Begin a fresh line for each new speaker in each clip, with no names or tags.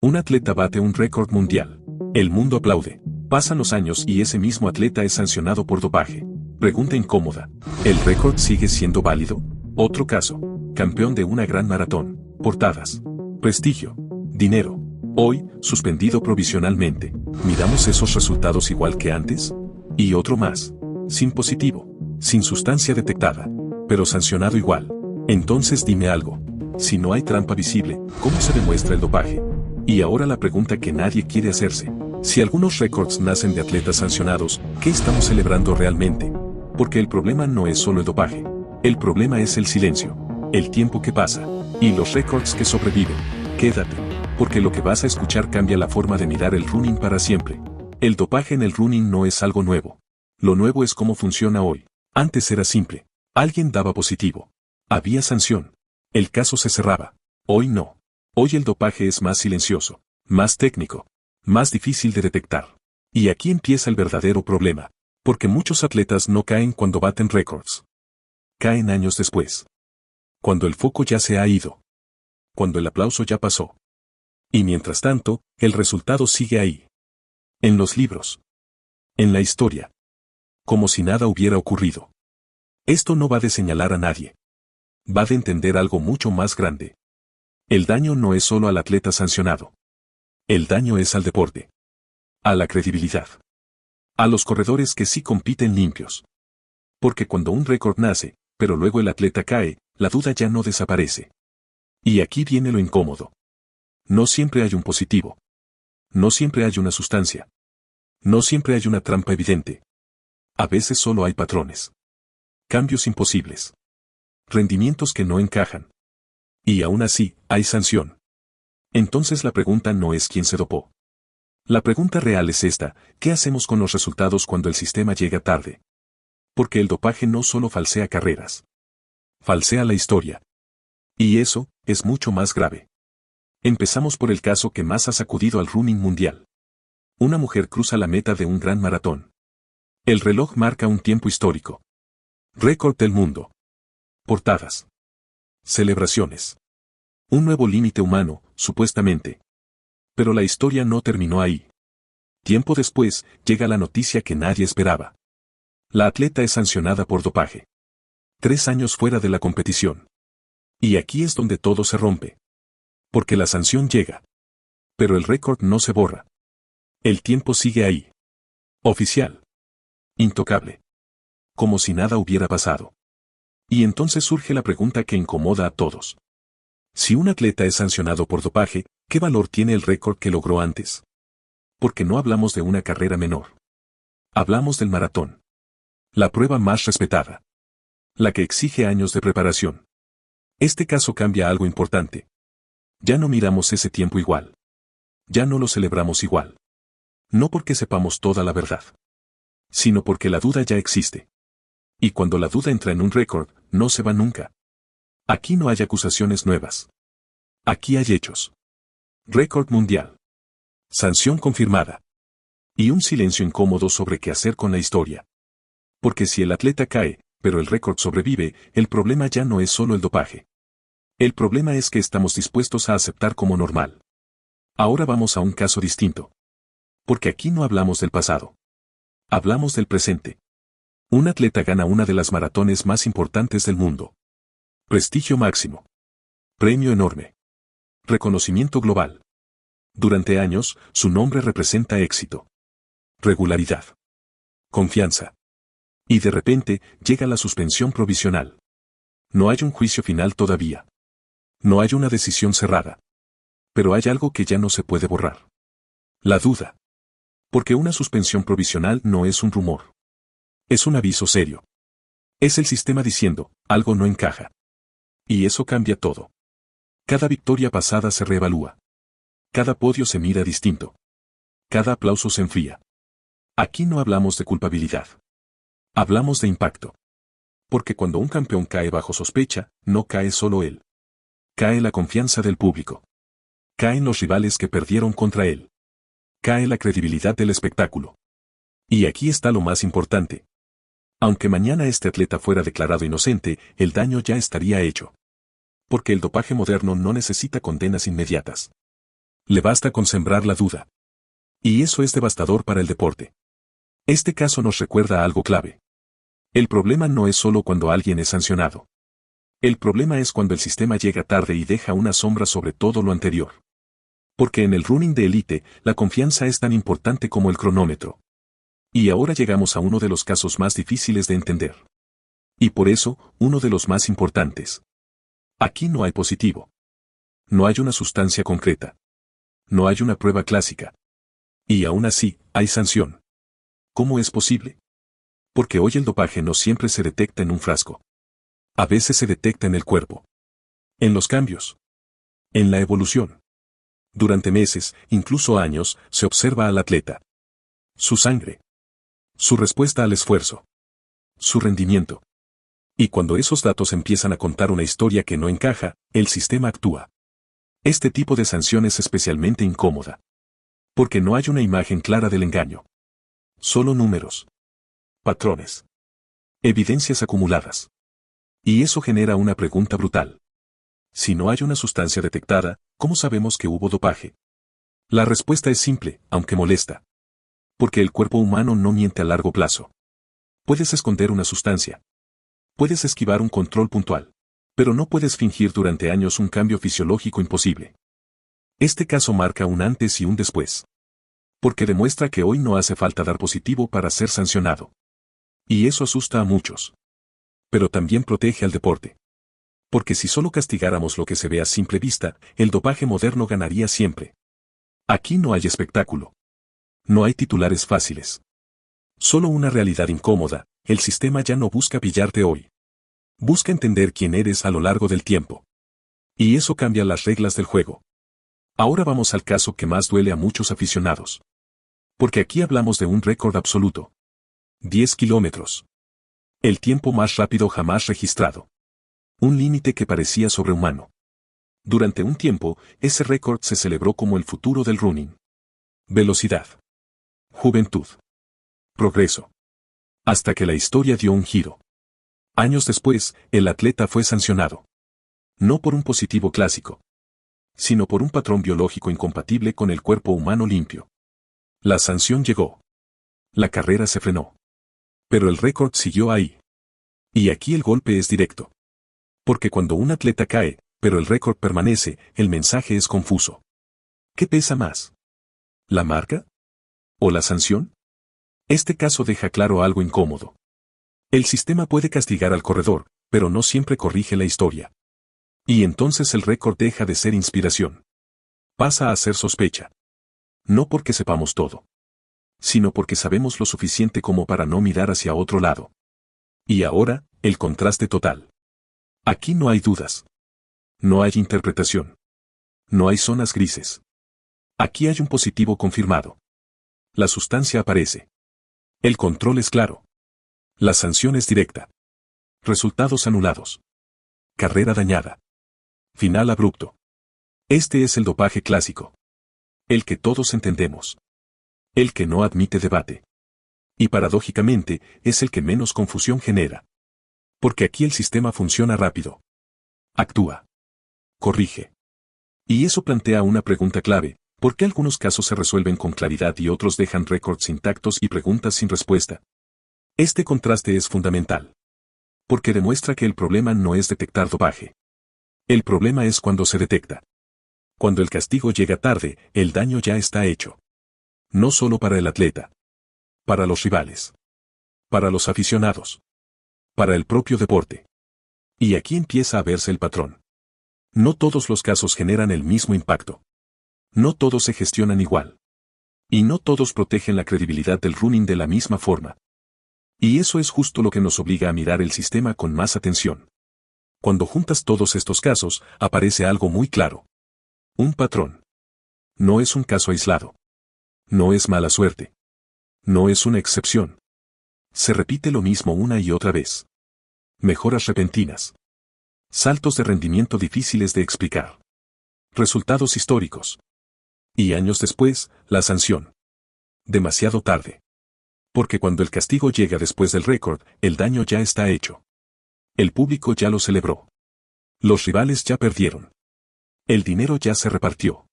Un atleta bate un récord mundial. El mundo aplaude. Pasan los años y ese mismo atleta es sancionado por dopaje. Pregunta incómoda. ¿El récord sigue siendo válido? Otro caso. Campeón de una gran maratón. Portadas. Prestigio. Dinero. Hoy, suspendido provisionalmente. ¿Miramos esos resultados igual que antes? Y otro más. Sin positivo. Sin sustancia detectada. Pero sancionado igual. Entonces dime algo. Si no hay trampa visible, ¿cómo se demuestra el dopaje? Y ahora la pregunta que nadie quiere hacerse. Si algunos récords nacen de atletas sancionados, ¿qué estamos celebrando realmente? Porque el problema no es solo el dopaje. El problema es el silencio, el tiempo que pasa, y los récords que sobreviven. Quédate, porque lo que vas a escuchar cambia la forma de mirar el running para siempre. El dopaje en el running no es algo nuevo. Lo nuevo es cómo funciona hoy. Antes era simple. Alguien daba positivo. Había sanción. El caso se cerraba. Hoy no. Hoy el dopaje es más silencioso, más técnico, más difícil de detectar. Y aquí empieza el verdadero problema. Porque muchos atletas no caen cuando baten récords. Caen años después. Cuando el foco ya se ha ido. Cuando el aplauso ya pasó. Y mientras tanto, el resultado sigue ahí. En los libros. En la historia. Como si nada hubiera ocurrido. Esto no va de señalar a nadie. Va de entender algo mucho más grande. El daño no es solo al atleta sancionado. El daño es al deporte. A la credibilidad. A los corredores que sí compiten limpios. Porque cuando un récord nace, pero luego el atleta cae, la duda ya no desaparece. Y aquí viene lo incómodo. No siempre hay un positivo. No siempre hay una sustancia. No siempre hay una trampa evidente. A veces solo hay patrones. Cambios imposibles. Rendimientos que no encajan. Y aún así, hay sanción. Entonces la pregunta no es quién se dopó. La pregunta real es esta: ¿qué hacemos con los resultados cuando el sistema llega tarde? Porque el dopaje no solo falsea carreras. Falsea la historia. Y eso, es mucho más grave. Empezamos por el caso que más ha sacudido al running mundial. Una mujer cruza la meta de un gran maratón. El reloj marca un tiempo histórico. Récord del mundo. Portadas. Celebraciones. Un nuevo límite humano, supuestamente. Pero la historia no terminó ahí. Tiempo después, llega la noticia que nadie esperaba. La atleta es sancionada por dopaje. 3 años fuera de la competición. Y aquí es donde todo se rompe. Porque la sanción llega. Pero el récord no se borra. El tiempo sigue ahí. Oficial. Intocable. Como si nada hubiera pasado. Y entonces surge la pregunta que incomoda a todos. Si un atleta es sancionado por dopaje, ¿qué valor tiene el récord que logró antes? Porque no hablamos de una carrera menor. Hablamos del maratón. La prueba más respetada. La que exige años de preparación. Este caso cambia algo importante. Ya no miramos ese tiempo igual. Ya no lo celebramos igual. No porque sepamos toda la verdad. Sino porque la duda ya existe. Y cuando la duda entra en un récord, no se va nunca. Aquí no hay acusaciones nuevas. Aquí hay hechos. Récord mundial. Sanción confirmada. Y un silencio incómodo sobre qué hacer con la historia. Porque si el atleta cae, pero el récord sobrevive, el problema ya no es solo el dopaje. El problema es que estamos dispuestos a aceptar como normal. Ahora vamos a un caso distinto. Porque aquí no hablamos del pasado. Hablamos del presente. Un atleta gana una de las maratones más importantes del mundo. Prestigio máximo. Premio enorme. Reconocimiento global. Durante años, su nombre representa éxito. Regularidad. Confianza. Y de repente, llega la suspensión provisional. No hay un juicio final todavía. No hay una decisión cerrada. Pero hay algo que ya no se puede borrar. La duda. Porque una suspensión provisional no es un rumor. Es un aviso serio. Es el sistema diciendo, algo no encaja. Y eso cambia todo. Cada victoria pasada se reevalúa. Cada podio se mira distinto. Cada aplauso se enfría. Aquí no hablamos de culpabilidad. Hablamos de impacto. Porque cuando un campeón cae bajo sospecha, no cae solo él. Cae la confianza del público. Caen los rivales que perdieron contra él. Cae la credibilidad del espectáculo. Y aquí está lo más importante. Aunque mañana este atleta fuera declarado inocente, el daño ya estaría hecho. Porque el dopaje moderno no necesita condenas inmediatas. Le basta con sembrar la duda. Y eso es devastador para el deporte. Este caso nos recuerda algo clave. El problema no es solo cuando alguien es sancionado. El problema es cuando el sistema llega tarde y deja una sombra sobre todo lo anterior. Porque en el running de élite, la confianza es tan importante como el cronómetro. Y ahora llegamos a uno de los casos más difíciles de entender. Y por eso, uno de los más importantes. Aquí no hay positivo. No hay una sustancia concreta. No hay una prueba clásica. Y aún así, hay sanción. ¿Cómo es posible? Porque hoy el dopaje no siempre se detecta en un frasco. A veces se detecta en el cuerpo. En los cambios. En la evolución. Durante meses, incluso años, se observa al atleta. Su sangre. Su respuesta al esfuerzo. Su rendimiento. Y cuando esos datos empiezan a contar una historia que no encaja, el sistema actúa. Este tipo de sanción es especialmente incómoda. Porque no hay una imagen clara del engaño. Solo números. Patrones. Evidencias acumuladas. Y eso genera una pregunta brutal. Si no hay una sustancia detectada, ¿cómo sabemos que hubo dopaje? La respuesta es simple, aunque molesta. Porque el cuerpo humano no miente a largo plazo. Puedes esconder una sustancia. Puedes esquivar un control puntual. Pero no puedes fingir durante años un cambio fisiológico imposible. Este caso marca un antes y un después. Porque demuestra que hoy no hace falta dar positivo para ser sancionado. Y eso asusta a muchos. Pero también protege al deporte. Porque si solo castigáramos lo que se ve a simple vista, el dopaje moderno ganaría siempre. Aquí no hay espectáculo. No hay titulares fáciles. Solo una realidad incómoda, el sistema ya no busca pillarte hoy. Busca entender quién eres a lo largo del tiempo. Y eso cambia las reglas del juego. Ahora vamos al caso que más duele a muchos aficionados. Porque aquí hablamos de un récord absoluto. 10 kilómetros. El tiempo más rápido jamás registrado. Un límite que parecía sobrehumano. Durante un tiempo, ese récord se celebró como el futuro del running. Velocidad. Juventud. Progreso. Hasta que la historia dio un giro. Años después, el atleta fue sancionado. No por un positivo clásico, sino por un patrón biológico incompatible con el cuerpo humano limpio. La sanción llegó. La carrera se frenó. Pero el récord siguió ahí. Y aquí el golpe es directo. Porque cuando un atleta cae, pero el récord permanece, el mensaje es confuso. ¿Qué pesa más? ¿La marca? ¿O la sanción? Este caso deja claro algo incómodo. El sistema puede castigar al corredor, pero no siempre corrige la historia. Y entonces el récord deja de ser inspiración. Pasa a ser sospecha. No porque sepamos todo, sino porque sabemos lo suficiente como para no mirar hacia otro lado. Y ahora, el contraste total. Aquí no hay dudas. No hay interpretación. No hay zonas grises. Aquí hay un positivo confirmado. La sustancia aparece. El control es claro. La sanción es directa. Resultados anulados. Carrera dañada. Final abrupto. Este es el dopaje clásico. El que todos entendemos. El que no admite debate. Y paradójicamente, es el que menos confusión genera. Porque aquí el sistema funciona rápido. Actúa. Corrige. Y eso plantea una pregunta clave: ¿por qué algunos casos se resuelven con claridad y otros dejan récords intactos y preguntas sin respuesta? Este contraste es fundamental. Porque demuestra que el problema no es detectar dopaje. El problema es cuando se detecta. Cuando el castigo llega tarde, el daño ya está hecho. No solo para el atleta. Para los rivales. Para los aficionados. Para el propio deporte. Y aquí empieza a verse el patrón. No todos los casos generan el mismo impacto. No todos se gestionan igual. Y no todos protegen la credibilidad del running de la misma forma. Y eso es justo lo que nos obliga a mirar el sistema con más atención. Cuando juntas todos estos casos, aparece algo muy claro. Un patrón. No es un caso aislado. No es mala suerte. No es una excepción. Se repite lo mismo una y otra vez. Mejoras repentinas. Saltos de rendimiento difíciles de explicar. Resultados históricos. Y años después, la sanción. Demasiado tarde. Porque cuando el castigo llega después del récord, el daño ya está hecho. El público ya lo celebró. Los rivales ya perdieron. El dinero ya se repartió.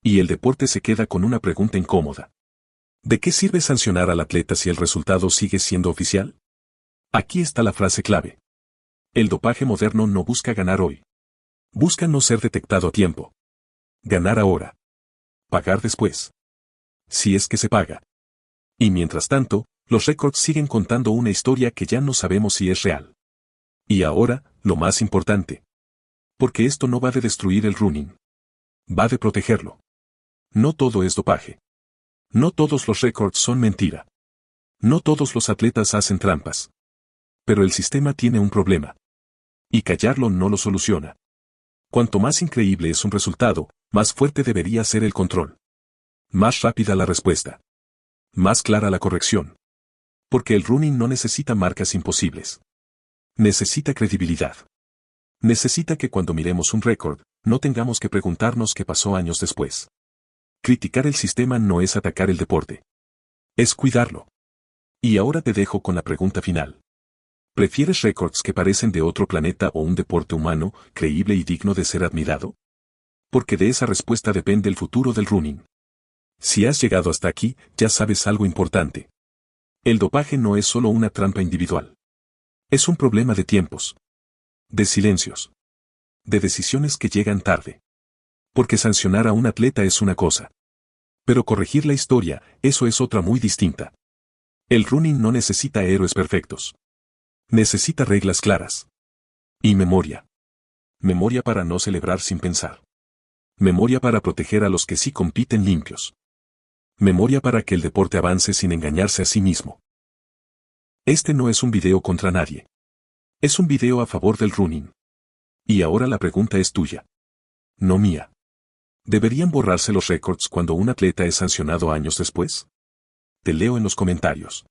Y el deporte se queda con una pregunta incómoda. ¿De qué sirve sancionar al atleta si el resultado sigue siendo oficial? Aquí está la frase clave. El dopaje moderno no busca ganar hoy. Busca no ser detectado a tiempo. Ganar ahora. Pagar después. Si es que se paga. Y mientras tanto, los récords siguen contando una historia que ya no sabemos si es real. Y ahora, lo más importante. Porque esto no va de destruir el running. Va de protegerlo. No todo es dopaje. No todos los récords son mentira. No todos los atletas hacen trampas. Pero el sistema tiene un problema. Y callarlo no lo soluciona. Cuanto más increíble es un resultado, más fuerte debería ser el control. Más rápida la respuesta. Más clara la corrección. Porque el running no necesita marcas imposibles. Necesita credibilidad. Necesita que cuando miremos un récord, no tengamos que preguntarnos qué pasó años después. Criticar el sistema no es atacar el deporte. Es cuidarlo. Y ahora te dejo con la pregunta final. ¿Prefieres récords que parecen de otro planeta o un deporte humano, creíble y digno de ser admirado? Porque de esa respuesta depende el futuro del running. Si has llegado hasta aquí, ya sabes algo importante. El dopaje no es solo una trampa individual. Es un problema de tiempos. De silencios. De decisiones que llegan tarde. Porque sancionar a un atleta es una cosa. Pero corregir la historia, eso es otra muy distinta. El running no necesita héroes perfectos. Necesita reglas claras. Y memoria. Memoria para no celebrar sin pensar. Memoria para proteger a los que sí compiten limpios. Memoria para que el deporte avance sin engañarse a sí mismo. Este no es un video contra nadie. Es un video a favor del running. Y ahora la pregunta es tuya. No mía. ¿Deberían borrarse los récords cuando un atleta es sancionado años después? Te leo en los comentarios.